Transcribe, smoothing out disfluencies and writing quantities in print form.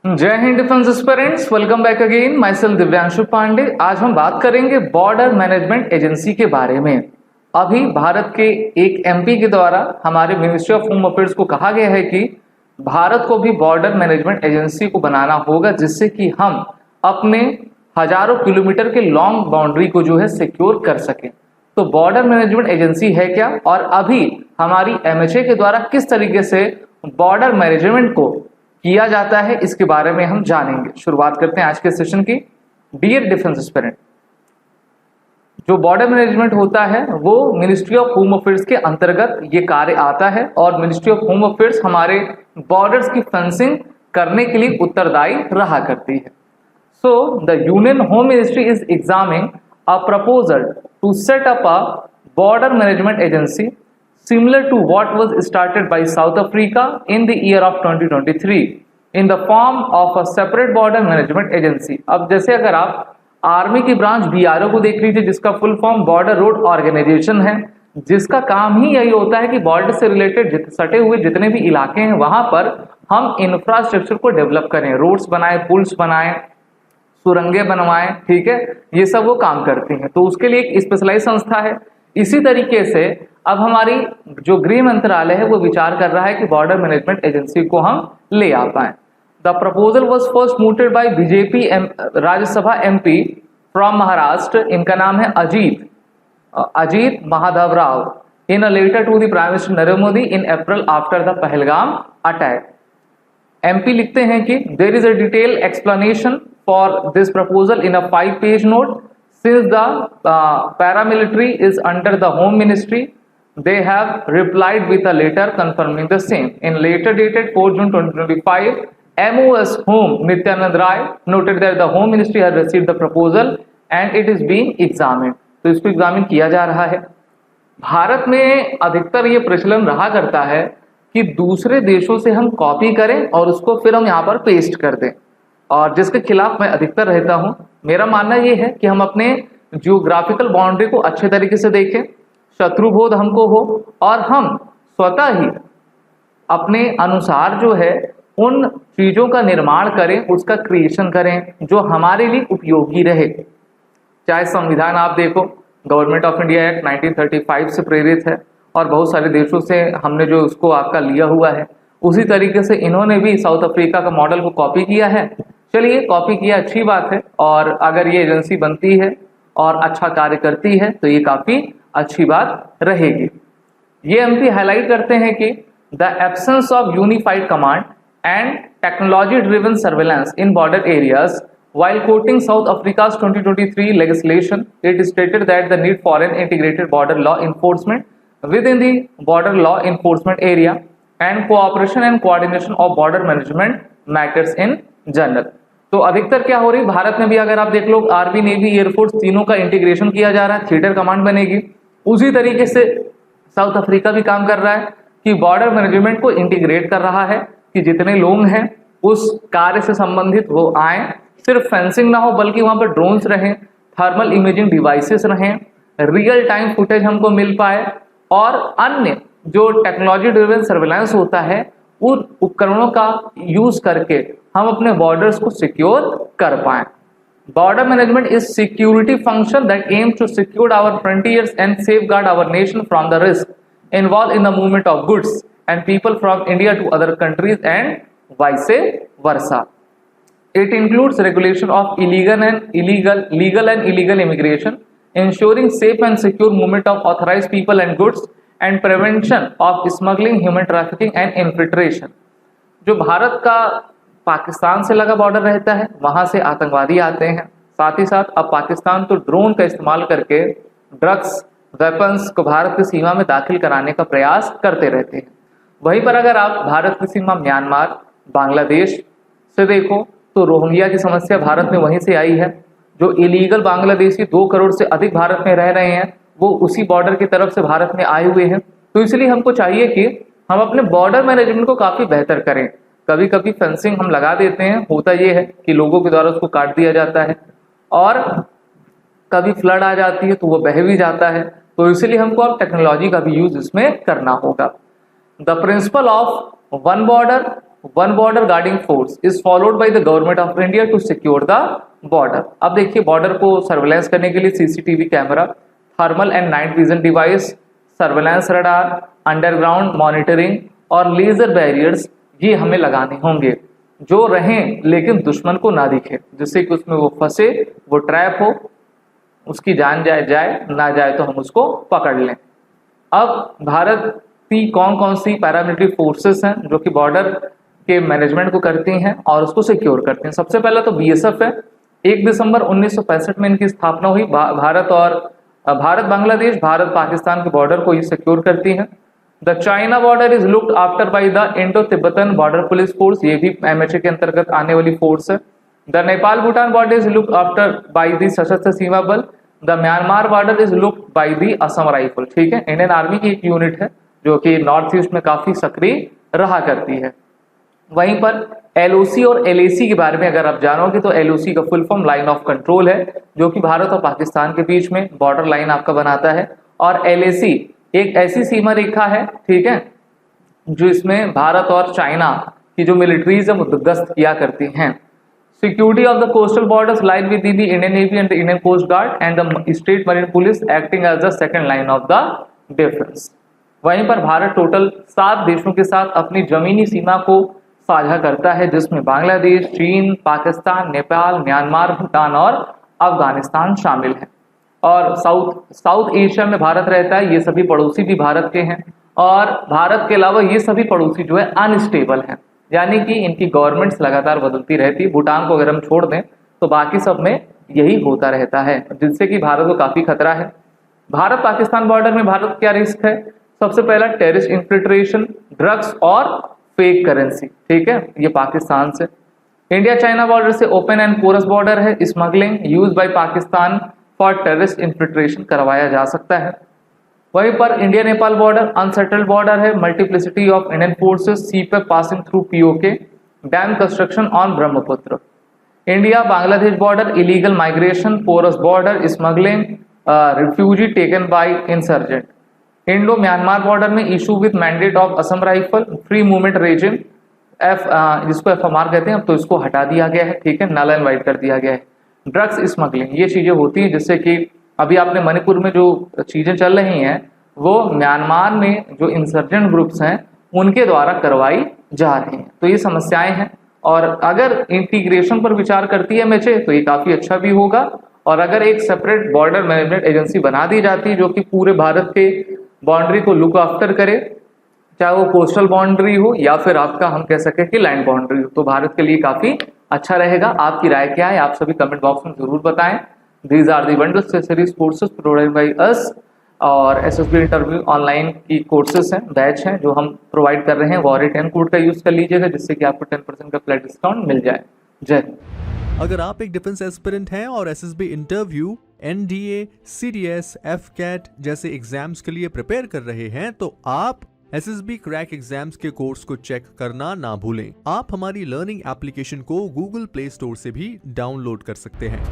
जय हिंद defence aspirants, welcome back again. Myself Divyanshu Pandey. आज हम बात करेंगे बॉर्डर मैनेजमेंट एजेंसी के बारे में। अभी भारत के एक एमपी के द्वारा हमारे मिनिस्ट्री ऑफ होम अफेयर्स को कहा गया है कि भारत को भी बॉर्डर मैनेजमेंट एजेंसी को बनाना होगा, जिससे कि हम अपने हजारों किलोमीटर के लॉन्ग बाउंड्री को जो है सिक्योर कर सकें। तो बॉर्डर मैनेजमेंट एजेंसी है क्या, और अभी हमारी एमएचए के द्वारा किस तरीके से बॉर्डर मैनेजमेंट को किया जाता है, इसके बारे में हम जानेंगे। शुरुआत करते हैं आज के सेशन की। डियर डिफेंस एस्पिरेंट, जो बॉर्डर मैनेजमेंट होता है वो मिनिस्ट्री ऑफ होम अफेयर्स के अंतर्गत ये कार्य आता है, और मिनिस्ट्री ऑफ होम अफेयर्स हमारे बॉर्डर्स की फेंसिंग करने के लिए उत्तरदायी रहा करती है। So the union home ministry is examining a proposal to set up a border management agency similar to what was started by South Africa in the year of 2023 in the form of a separate border management agency। अब जैसे अगर आप army की branch BRO को देख लीजिए, जिसका full form border road organisation है, जिसका काम ही यही होता है कि बॉर्डर से रिलेटेड सटे हुए जितने भी इलाके हैं वहां पर हम इंफ्रास्ट्रक्चर को डेवलप करें, रोड्स बनाएं, पुल्स बनाएं, सुरंगे बनवाएं, ठीक है, ये सब वो काम करती हैं। तो उसके लिए एक स्पेशलाइज संस्था है। इसी तरीके से अब हमारी जो गृह मंत्रालय है वो विचार कर रहा है कि बॉर्डर मैनेजमेंट एजेंसी को हम ले आ पाए। The proposal was first mooted by BJP Rajya Sabha MP from Maharashtra. इनका नाम है Ajit Madhav Rao. In a letter to the prime minister Narendra Modi in April after the Pahalgam attack. MP लिखते हैं कि there is a detail explanation for this proposal in a 5-page note. Since the paramilitary is under the Home Ministry, they have replied with a letter confirming the same. In letter dated 4 June 2025, MOS Home Nityanand Rai noted that the Home Ministry has received the proposal and it is being examined. तो इसको examine किया जा रहा है। भारत में अधिकतर ये प्रचलन रहा करता है कि दूसरे देशों से हम कॉपी करें और उसको फिर हम यहाँ पर पेस्ट कर दें, और जिसके खिलाफ मैं अधिकतर रहता हूं। मेरा मानना यह है कि हम अपने जियोग्राफिकल बाउंड्री को अच्छे तरीके से देखें, शत्रुबोध हमको हो, और हम स्वतः ही अपने अनुसार जो है उन चीजों का निर्माण करें, उसका क्रिएशन करें जो हमारे लिए उपयोगी रहे। चाहे संविधान आप देखो, गवर्नमेंट ऑफ इंडिया एक्ट 1935 से प्रेरित है, और बहुत सारे देशों से हमने जो उसको आपका लिया हुआ है, उसी तरीके से इन्होंने भी साउथ अफ्रीका का मॉडल को कॉपी किया है। चलिए, कॉपी किया अच्छी बात है, और अगर ये एजेंसी बनती है और अच्छा कार्य करती है तो ये काफी अच्छी बात रहेगी। ये एमपी हाईलाइट करते हैं कि the absence of unified command and technology driven surveillance in border areas. While quoting South Africa's 2023 legislation, it stated that the need for an integrated border law enforcement within the border law enforcement area and cooperation and coordination of border management matters in general। तो अधिकतर क्या हो रही, भारत में भी अगर आप देख लो, आर्मी, नेवी, एयरफोर्स तीनों का इंटीग्रेशन किया जा रहा है, थिएटर कमांड बनेगी। उसी तरीके से साउथ अफ्रीका भी काम कर रहा है कि बॉर्डर मैनेजमेंट को इंटीग्रेट कर रहा है कि जितने लोग हैं उस कार्य से संबंधित वो आए, सिर्फ फेंसिंग ना हो बल्कि वहां पर ड्रोन्स रहें, थर्मल इमेजिंग डिवाइसेस रहें, रियल टाइम फुटेज हमको मिल पाए, और अन्य जो टेक्नोलॉजी ड्रिवन सर्वेलेंस होता है उन उपकरणों का यूज करके हम अपने बॉर्डर्स को सिक्योर कर पाएं। Border management is security function that aims to secure our frontiers and safeguard our nation from the risk involve in the movement of goods and people from India to other countries and vice versa. It includes regulation of legal and illegal immigration, ensuring safe and secure movement of authorized people and goods, and prevention of smuggling, human trafficking and infiltration। जो भारत का पाकिस्तान से लगा border रहता है, वहां से आतंकवादी आते हैं, साथ ही साथ अब पाकिस्तान तो ड्रोन का इस्तेमाल करके ड्रग्स, वेपन्स को भारत की सीमा में दाखिल कराने का प्रयास करते रहते हैं। वहीं पर अगर आप भारत की सीमा म्यांमार, बांग्लादेश से देखो तो रोहिंग्या की समस्या भारत में वहीं से आई है। जो इलीगल बांग्लादेशी 2 करोड़ से अधिक भारत में रह रहे हैं, वो उसी बॉर्डर की तरफ से भारत में आए हुए हैं। तो इसलिए हमको चाहिए कि हम अपने बॉर्डर मैनेजमेंट को काफी बेहतर करें। कभी कभी फेंसिंग हम लगा देते हैं, होता ये है कि लोगों के द्वारा उसको काट दिया जाता है, और कभी फ्लड आ जाती है तो वो बह भी जाता है। तो इसलिए हमको अब टेक्नोलॉजी का भी यूज इसमें करना होगा। The principle of one border one border guarding force is followed by the government of India to secure the border. अब देखिए बॉर्डर को सर्वेलेंस करने के लिए CCTV camera, thermal and night vision device, surveillance radar, underground monitoring और laser barriers ये हमें लगाने होंगे जो रहें लेकिन दुश्मन को ना दिखे, जिससे कि उसमें वो फंसे, वो ट्रैप हो, उसकी जान जाए ना जाए तो हम उसको पकड़ लें। अब भारत की कौन कौन सी पैरामिलिट्री फोर्सेस हैं जो कि बॉर्डर के मैनेजमेंट को करती हैं और उसको सिक्योर करती हैं। सबसे पहला तो बीएसएफ है। 1 दिसंबर 1965 में इनकी स्थापना हुई। भारत बांग्लादेश, भारत पाकिस्तान के बॉर्डर को ये सिक्योर करती हैं। The China border is looked after by the Indo Tibetan border police force, ये भी एमएचए के अंतर्गत आने वाली फोर्स है। The Nepal Bhutan border is looked after by the सशस्त्र सीमा बल। The Myanmar border is looked by the Assam rifle. ठीक है, इंडियन आर्मी की एक यूनिट है जो कि नॉर्थ ईस्ट में काफी सक्रिय रहा करती है। वहीं पर एलओसी और एलएसी के बारे में अगर आप जानोगे तो एलओसी का full form line of control है जो कि भारत और पाकिस्तान के बीच में बॉर्डर लाइन आपका बनाता है, और एलएसी एक ऐसी सीमा रेखा है, ठीक है, जो इसमें भारत और चाइना की जो मिलिट्रीज है वो गश्त किया करती हैं। Security of the coastal borders line with the Indian navy and the Indian coast guard and the state marine police acting as the second line of the defence. वहीं पर भारत टोटल 7 देशों के साथ अपनी जमीनी सीमा को साझा करता है, जिसमें बांग्लादेश, चीन, पाकिस्तान, नेपाल, म्यांमार, भूटान और अफगानिस्तान शामिल हैं। और साउथ एशिया में भारत रहता है। ये सभी पड़ोसी भी भारत के हैं, और भारत के अलावा ये सभी पड़ोसी जो है अनस्टेबल हैं, यानी कि इनकी गवर्नमेंट्स लगातार बदलती रहती है। भूटान को अगर हम छोड़ दें तो बाकी सब में यही होता रहता है, जिससे कि भारत को काफी खतरा है। भारत पाकिस्तान बॉर्डर में भारत क्या रिस्क है? सबसे पहला टेररिस्ट इन्फिल्ट्रेशन, ड्रग्स और फेक करेंसी। ठीक है, ये पाकिस्तान से। इंडिया चाइना बॉर्डर से ओपन एंड पोरस बॉर्डर है। Smuggling use by Pakistan for terrorist infiltration करवाया जा सकता है। वहीं पर India Nepal border unsettled border है। Multiplicity of Indian forces, CPEC passing through PoK, dam construction on Brahmaputra. India Bangladesh border illegal migration, porous border, smuggling, refugee taken by insurgent. Indo Myanmar border में issue with mandate of Assam rifle, free movement regime, जिसको FMR कहते हैं, अब तो इसको हटा दिया गया है। ठीक है, नल एंड वाइट कर दिया गया है। ड्रग्स स्मगलिंग, ये चीजें होती हैं जिससे कि अभी आपने मणिपुर में जो चीजें चल रही हैं वो म्यांमार में जो इंसर्जेंट ग्रुप्स हैं उनके द्वारा करवाई जा रही हैं। तो ये समस्याएं हैं, और अगर इंटीग्रेशन पर विचार करती है एमएचए तो ये काफी अच्छा भी होगा। और अगर एक सेपरेट बॉर्डर मैनेजमेंट एजेंसी बना दी जाती है जो कि पूरे भारत के बाउंड्री को लुक आफ्टर करे, चाहे वो कोस्टल बाउंड्री हो या फिर आपका हम कह सके कि लैंड बाउंड्री हो, तो भारत के लिए काफी अच्छा रहेगा। आपकी राय क्या है? आप सभी कमेंट बॉक्स में जरूर बताएं। These are the bundle series courses provided by us, और एसएसबी इंटरव्यू ऑनलाइन की कोर्सेज हैं, बैच हैं जो हम प्रोवाइड कर रहे हैं। वॉरी 10 कोड का यूज कर लीजिएगा जिससे कि आपको 10% का फ्लैट डिस्काउंट मिल जाए। जय हिंद। अगर आप एक डिफेंस एस्पिरेंट हैं और SSB interview, NDA, CDS, AFCAT जैसे एग्जाम्स के लिए प्रिपेयर कर रहे हैं तो आप एसएसबी क्रैक एग्जाम्स के कोर्स को चेक करना ना भूलें। आप हमारी लर्निंग एप्लीकेशन को गूगल प्ले स्टोर से भी डाउनलोड कर सकते हैं।